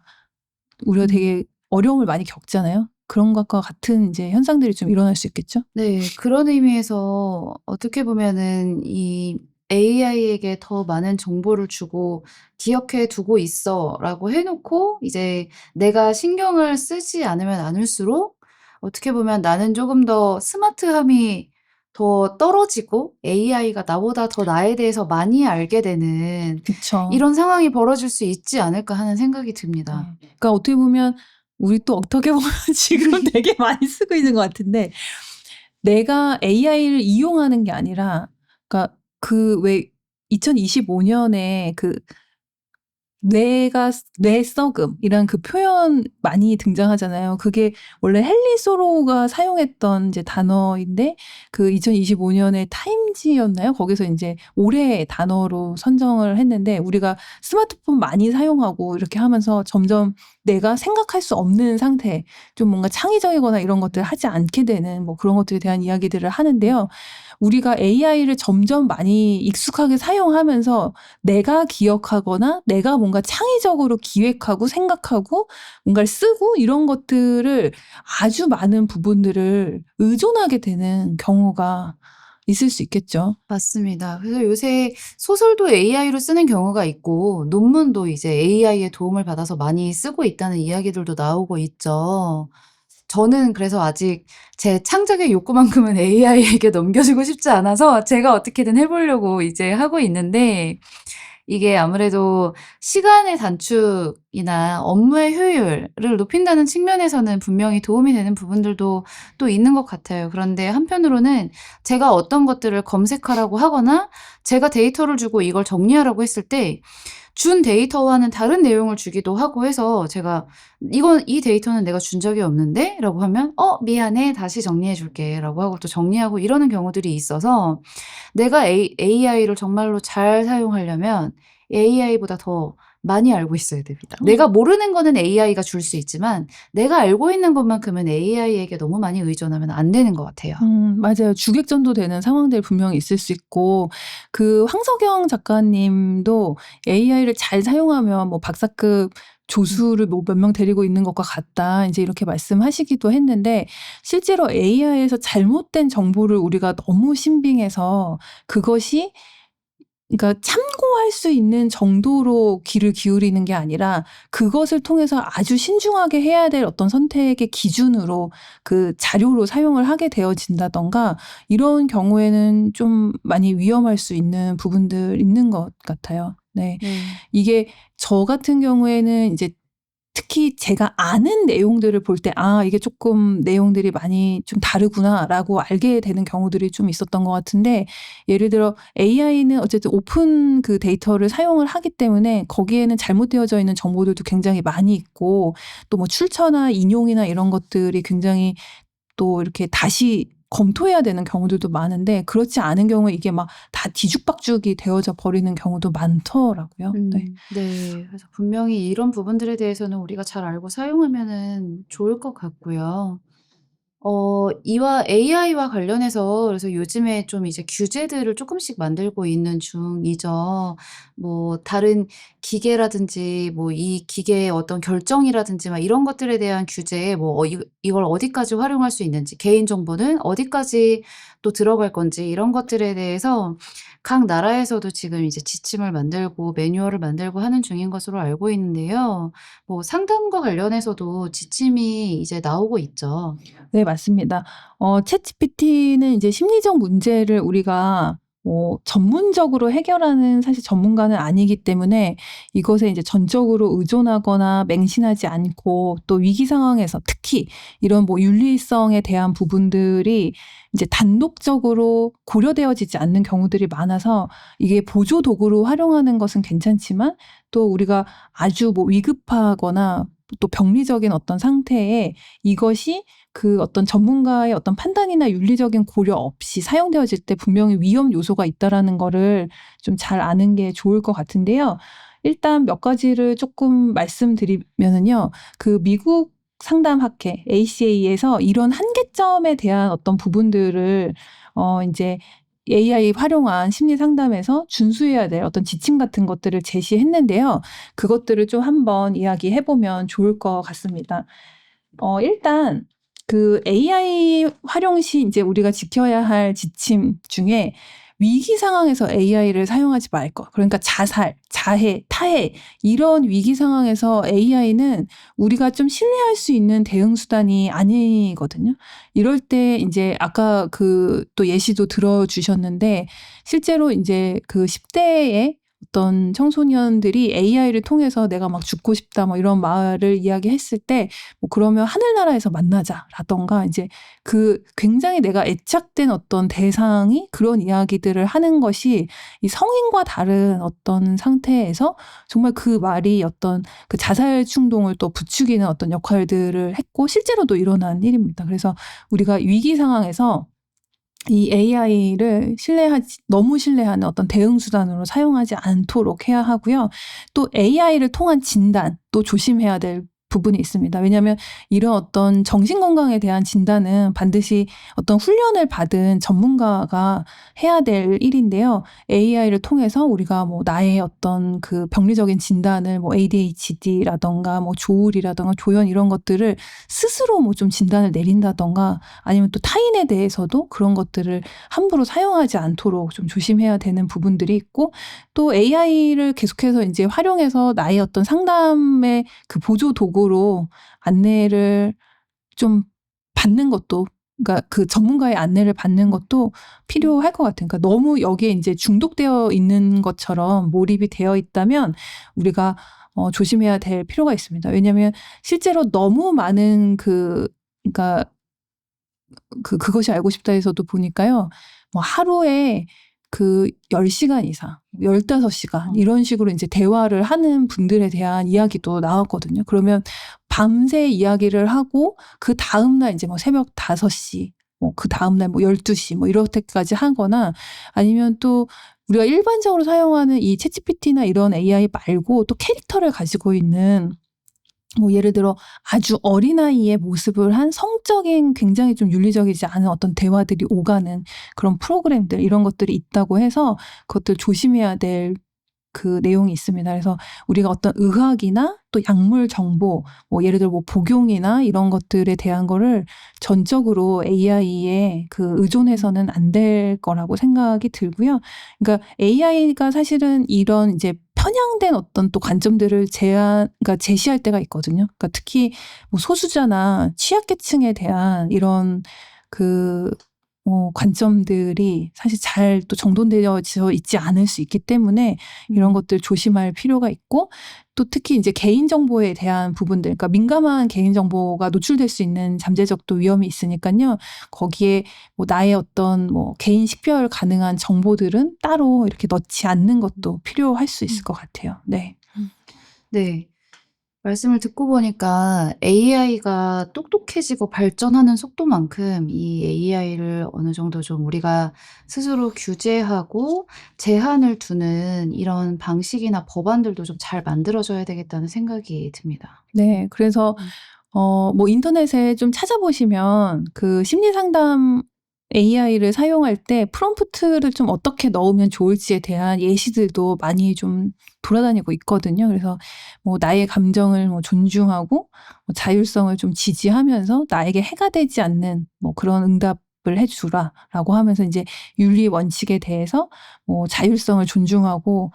우리가 음. 되게 어려움을 많이 겪잖아요. 그런 것과 같은 이제 현상들이 좀 일어날 수 있겠죠? 네. 그런 의미에서 어떻게 보면은 이 AI에게 더 많은 정보를 주고 "기억해 두고 있어."라고 해 놓고 이제 내가 신경을 쓰지 않으면 않을수록 어떻게 보면 나는 조금 더 스마트함이 더 떨어지고 AI가 나보다 더 나에 대해서 많이 알게 되는 그쵸. 이런 상황이 벌어질 수 있지 않을까 하는 생각이 듭니다. 네. 그러니까 어떻게 보면 우리 또 어떻게 보면 지금 되게 많이 쓰고 있는 것 같은데 내가 AI를 이용하는 게 아니라 그러니까 그 왜 2025년에 그 뇌썩음이란 그 표현 많이 등장하잖아요. 그게 원래 헨리 소로가 사용했던 이제 단어인데 그 2025년에 타임지였나요? 거기서 인제 올해의 단어로 선정을 했는데 우리가 스마트폰 많이 사용하고 이렇게 하면서 점점 내가 생각할 수 없는 상태, 좀 뭔가 창의적이거나 이런 것들을 하지 않게 되는 뭐 그런 것들에 대한 이야기들을 하는데요. 우리가 AI를 점점 많이 익숙하게 사용하면서 내가 기억하거나 내가 뭔가 창의적으로 기획하고 생각하고 뭔가를 쓰고 이런 것들을 아주 많은 부분들을 의존하게 되는 경우가 있을 수 있겠죠. 맞습니다. 그래서 요새 소설도 AI로 쓰는 경우가 있고 논문도 이제 AI의 도움을 받아서 많이 쓰고 있다는 이야기들도 나오고 있죠. 저는 그래서 아직 제 창작의 욕구만큼은 AI에게 넘겨주고 싶지 않아서 제가 어떻게든 해 보려고 이제 하고 있는데 이게 아무래도 시간의 단축이나 업무의 효율을 높인다는 측면에서는 분명히 도움이 되는 부분들도 또 있는 것 같아요. 그런데 한편으로는 제가 어떤 것들을 검색하라고 하거나 제가 데이터를 주고 이걸 정리하라고 했을 때 준 데이터와는 다른 내용을 주기도 하고 해서 제가 "이건 이 데이터는 내가 준 적이 없는데?"라고 하면 "어 미안해. 다시 정리해 줄게."라고 하고 또 정리하고 이러는 경우들이 있어서 내가 AI를 정말로 잘 사용하려면 AI보다 더 많이 알고 있어야 됩니다. 내가 모르는 거는 AI가 줄 수 있지만 내가 알고 있는 것만큼은 AI에게 너무 많이 의존하면 안 되는 것 같아요. 맞아요. 주객전도 되는 상황들이 분명히 있을 수 있고 그 황석영 작가님도 AI를 잘 사용하면 뭐 박사급 조수를 뭐 몇 명 데리고 있는 것과 같다. 인제 이렇게 말씀하시기도 했는데 실제로 AI에서 잘못된 정보를 우리가 너무 신빙해서 그것이 그러니까 참고할 수 있는 정도로 귀를 기울이는 게 아니라 그것을 통해서 아주 신중하게 해야 될 어떤 선택의 기준으로 그 자료로 사용을 하게 되어진다든가 이런 경우에는 좀 많이 위험할 수 있는 부분들 있는 것 같아요. 네. 네. 이게 저 같은 경우에는 이제 특히 제가 아는 내용들을 볼 때 '아 이게 쪼끔 내용들이 많이 좀 다르구나.'라고 알게 되는 경우들이 좀 있었던 것 같은데 예를 들어 AI는 어쨌든 오픈 그 데이터를 사용을 하기 때문에 거기에는 잘못되어져 있는 정보들도 굉장히 많이 있고 또 뭐 출처나 인용이나 이런 것들이 굉장히 또 이렇게 다시 검토해야 되는 경우들도 많은데 그렇지 않은 경우에 이게 막 다 뒤죽박죽이 되어져 버리는 경우도 많더라고요. 네. 네. 그래서 분명히 이런 부분들에 대해서는 우리가 잘 알고 사용하면은 좋을 것 같고요. 이와 AI와 관련해서 그래서 요즘에 좀 이제 규제들을 쪼끔씩 만들고 있는 중이죠. 뭐 다른 기계라든지 뭐 이 기계의 어떤 결정이라든지 막 이런 것들에 대한 규제 뭐 이걸 어디까지 활용할 수 있는지 개인 정보는 어디까지 또 들어갈 건지 이런 것들에 대해서 각 나라에서도 지금 이제 지침을 만들고 매뉴얼을 만들고 하는 중인 것으로 알고 있는데요. 뭐 상담과 관련해서도 지침이 이제 나오고 있죠. 네 맞습니다. 챗GPT는 이제 심리적 문제를 우리가 뭐 전문적으로 해결하는 사실 전문가는 아니기 때문에 이것에 이제 전적으로 의존하거나 맹신하지 않고 또 위기 상황에서 특히 이런 뭐 윤리성에 대한 부분들이 이제 단독적으로 고려되어지지 않는 경우들이 많아서 이게 보조 도구로 활용하는 것은 괜찮지만 또 우리가 아주 뭐 위급하거나 또 병리적인 어떤 상태에 이것이 그 어떤 전문가의 어떤 판단이나 윤리적인 고려 없이 사용되어질 때 분명히 위험 요소가 있다라는 거를 좀 잘 아는 게 좋을 것 같은데요. 일단 몇 가지를 조금 말씀드리면은요. 그 미국 상담학회 ACA에서 이런 한계점에 대한 어떤 부분들을 인제 AI 활용한 심리 상담에서 준수해야 될 어떤 지침 같은 것들을 제시했는데요. 그것들을 좀 한번 이야기해 보면 좋을 것 같습니다. 일단 그 AI 활용 시 인제 우리가 지켜야 할 지침 중에 위기 상황에서 AI를 사용하지 말 것. 그러니까 자살, 자해, 타해 이런 위기 상황에서 AI는 우리가 좀 신뢰할 수 있는 대응 수단이 아니거든요. 이럴 때 인제 아까 그 또 예시도 들어 주셨는데 실제로 인제 그 10 대의 어떤 청소년들이 AI를 통해서 "내가 막 죽고 싶다." 뭐 이런 말을 이야기했을 때 뭐 "그러면 하늘나라에서 만나자."라든가 이제 그 굉장히 내가 애착된 어떤 대상이 그런 이야기들을 하는 것이 이 성인과 다른 어떤 상태에서 정말 그 말이 어떤 그 자살 충동을 또 부추기는 어떤 역할들을 했고 실제로도 일어난 일입니다. 그래서 우리가 위기 상황에서 이 AI를 너무 신뢰하는 어떤 대응 수단으로 사용하지 않도록 해야 하고요. 또 AI를 통한 진단도 조심해야 될 부분이 있습니다. 왜냐하면 이런 어떤 정신 건강에 대한 진단은 반드시 어떤 훈련을 받은 전문가가 해야 될 일인데요. AI를 통해서 우리가 뭐 나의 어떤 그 병리적인 진단을 뭐 ADHD라든가 뭐 조울이라든가 조현 이런 것들을 스스로 뭐 좀 진단을 내린다든가 아니면 또 타인에 대해서도 그런 것들을 함부로 사용하지 않도록 좀 조심해야 되는 부분들이 있고 또 AI를 계속해서 인제 활용해서 나의 어떤 상담의 그 보조 도구로 안내를 좀 받는 것도 그러니까 그 전문가의 안내를 받는 것도 필요할 것 같아요. 그러니까 너무 여기에 이제 중독되어 있는 것처럼 몰입이 되어 있다면 우리가 조심해야 될 필요가 있습니다. 왜냐하면 실제로 너무 많은 그러니까 그것이 알고 싶다에서도 보니까요. 뭐 하루에 10시간 이상, 15시간 이런 식으로 이제 대화를 하는 분들에 대한 이야기도 나왔거든요. 그러면 밤새 이야기를 하고 그 다음날 이제 뭐 새벽 5시, 뭐 그 다음날 뭐 12시 뭐 이럴 때까지 하거나 아니면 또 우리가 일반적으로 사용하는 이 챗GPT나 이런 AI 말고 또 캐릭터를 가지고 있는 뭐 예를 들어 아주 어린아이의 모습을 한 성적인 굉장히 좀 윤리적이지 않은 어떤 대화들이 오가는 그런 프로그램들 이런 것들이 있다고 해서 그것들 조심해야 될 그 내용이 있습니다. 그래서 우리가 어떤 의학이나 또 약물 정보, 뭐 예를 들어 뭐 복용이나 이런 것들에 대한 거를 전적으로 AI에 의존해서는 안 될 거라고 생각이 들고요. 그러니까 AI가 사실은 이런 이제 편향된 어떤 또 관점들을 그러니까 제시할 때가 있거든요. 그러니까 특히 뭐 소수자나 취약계층에 대한 이런 관점들이 사실 잘 또 정돈되어 있지 않을 수 있기 때문에 이런 것들 조심할 필요가 있고 또 특히 이제 개인정보에 대한 부분들, 그러니까 민감한 개인정보가 노출될 수 있는 잠재적 또 위험이 있으니까요. 거기에 뭐 나의 어떤 뭐 개인 식별 가능한 정보들은 따로 이렇게 넣지 않는 것도 필요할 수 있을 것 같아요. 네. 네. 말씀을 듣고 보니까 AI가 똑똑해지고 발전하는 속도만큼 이 AI를 어느 정도 좀 우리가 스스로 규제하고 제한을 두는 이런 방식이나 법안들도 좀 잘 만들어져야 되겠다는 생각이 듭니다. 네. 그래서 뭐 인터넷에 좀 찾아보시면 심리 상담 AI를 사용할 때 프롬프트를 좀 어떻게 넣으면 좋을지에 대한 예시들도 많이 좀 돌아다니고 있거든요. 그래서 뭐 나의 감정을 뭐 존중하고 뭐 자율성을 좀 지지하면서 나에게 해가 되지 않는 뭐 그런 응답을 해주라라고 하면서 이제 윤리 원칙에 대해서 뭐 자율성을 존중하고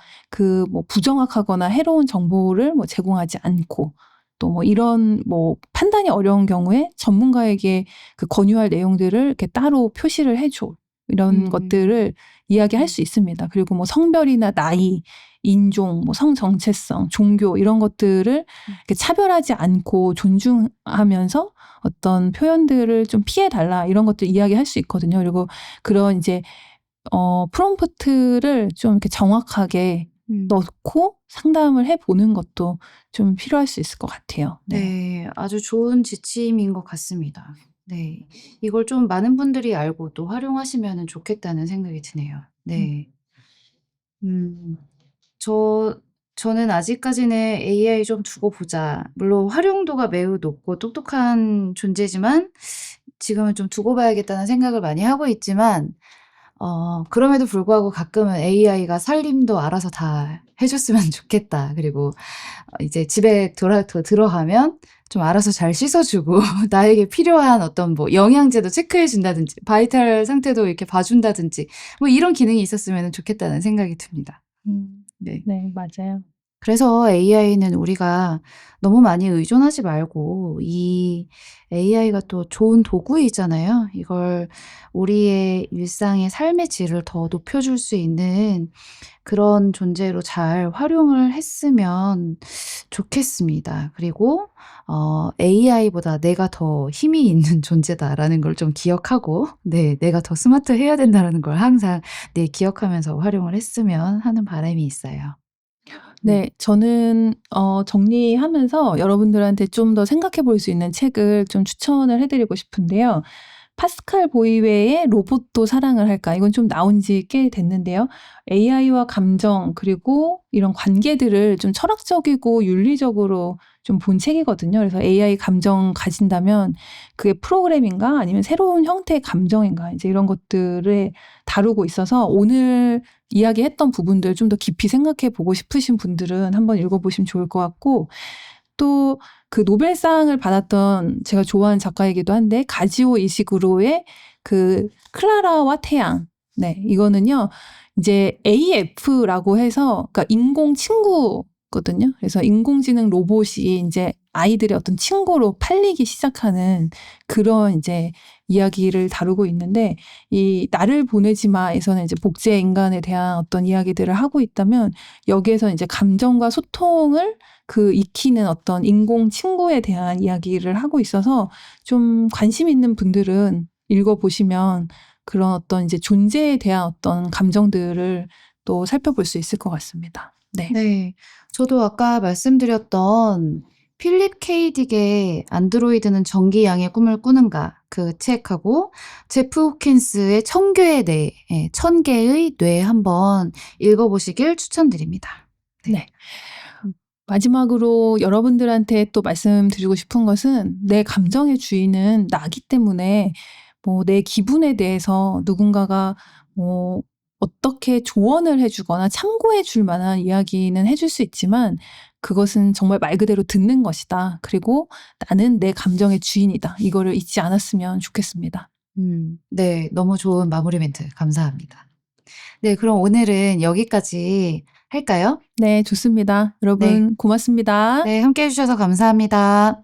뭐 부정확하거나 해로운 정보를 뭐 제공하지 않고 또 뭐 이런 뭐 판단이 어려운 경우에 전문가에게 권유할 내용들을 이렇게 따로 표시를 해줘. 이런 것들을 이야기할 수 있습니다. 그리고 뭐 성별이나 나이, 인종, 뭐 성정체성, 종교 이런 것들을 이렇게 차별하지 않고 존중하면서 어떤 표현들을 좀 피해달라 이런 것들 이야기할 수 있거든요. 그리고 그런 이제 프롬프트를 좀 이렇게 정확하게 넣고 상담을 해보는 것도 좀 필요할 수 있을 것 같아요. 네. 네. 아주 좋은 지침인 것 같습니다. 네. 이걸 좀 많은 분들이 알고 또 활용하시면은 좋겠다는 생각이 드네요. 네. 음. 저는 아직까지는 'AI 좀 두고 보자.' 물론 활용도가 매우 높고 똑똑한 존재지만 지금은 좀 두고 봐야겠다는 생각을 많이 하고 있지만 그럼에도 불구하고 가끔은 'AI가 살림도 알아서 다 해 줬으면 좋겠다.' 그리고 이제 집에 들어가면 좀 알아서 잘 씻어 주고 나에게 필요한 어떤 뭐 영양제도 체크해 준다든지 바이탈 상태도 이렇게 봐 준다든지 뭐 이런 기능이 있었으면 좋겠다는 생각이 듭니다. 네. 네, 맞아요. 그래서 AI는 우리가 너무 많이 의존하지 말고 이 AI가 또 좋은 도구이잖아요. 이걸 우리의 일상의 삶의 질을 더 높여줄 수 있는 그런 존재로 잘 활용을 했으면 좋겠습니다. 그리고 AI보다 '내가 더 힘이 있는 존재다.'라는 걸 좀 기억하고 네 '내가 더 스마트해야 된다.'라는 걸 항상 네 기억하면서 활용을 했으면 하는 바람이 있어요. 네. 저는 정리하면서 여러분들한테 좀 더 생각해 볼 수 있는 책을 좀 추천을 해 드리고 싶은데요. 파스칼 보이웨의 로봇도 사랑을 할까? 이건 좀 나온 지 꽤 됐는데요. AI와 감정 그리고 이런 관계들을 좀 철학적이고 윤리적으로 좀 본 책이거든요. 그래서 AI 감정 가진다면 그게 프로그램인가 아니면 새로운 형태의 감정인가 이제 이런 것들을 다루고 있어서 오늘 이야기했던 부분들 좀 더 깊이 생각해 보고 싶으신 분들은 한번 읽어보시면 좋을 것 같고 또 노벨상을 받았던 제가 좋아하는 작가이기도 한데 가지오 이시구로의 클라라와 태양. 네, 이거는요. 이제 AF라고 해서 그러니까 인공 친구거든요. 그래서 인공지능 로봇이 이제 아이들의 어떤 친구로 팔리기 시작하는 그런 이제 이야기를 다루고 있는데, 이 나를 보내지 마에서는 이제 복제 인간에 대한 어떤 이야기들을 하고 있다면, 여기에서 이제 감정과 소통을 익히는 어떤 인공 친구에 대한 이야기를 하고 있어서 좀 관심 있는 분들은 읽어보시면 그런 어떤 이제 존재에 대한 어떤 감정들을 또 살펴볼 수 있을 것 같습니다. 네. 네. 저도 아까 말씀드렸던 필립 K 딕의 안드로이드는 전기 양의 꿈을 꾸는가 그 책하고 제프 호킨스의 천개의 뇌, 예, 1000개의 뇌 한번 읽어보시길 추천드립니다. 네. 마지막으로 여러분들한테 또 말씀드리고 싶은 것은, 내 감정의 주인은 나기 때문에 내 기분에 대해서 누군가가 어떻게 조언을 해주거나 참고해 줄 만한 이야기는 해줄 수 있지만, 그것은 정말 말 그대로 듣는 것이다. 그리고 나는 내 감정의 주인이다. 이거를 잊지 않았으면 좋겠습니다. 네, 너무 좋은 마무리 멘트 감사합니다. 네, 그럼 오늘은 여기까지 할까요? 네, 좋습니다. 여러분, 고맙습니다. 네, 함께 해주셔서 감사합니다.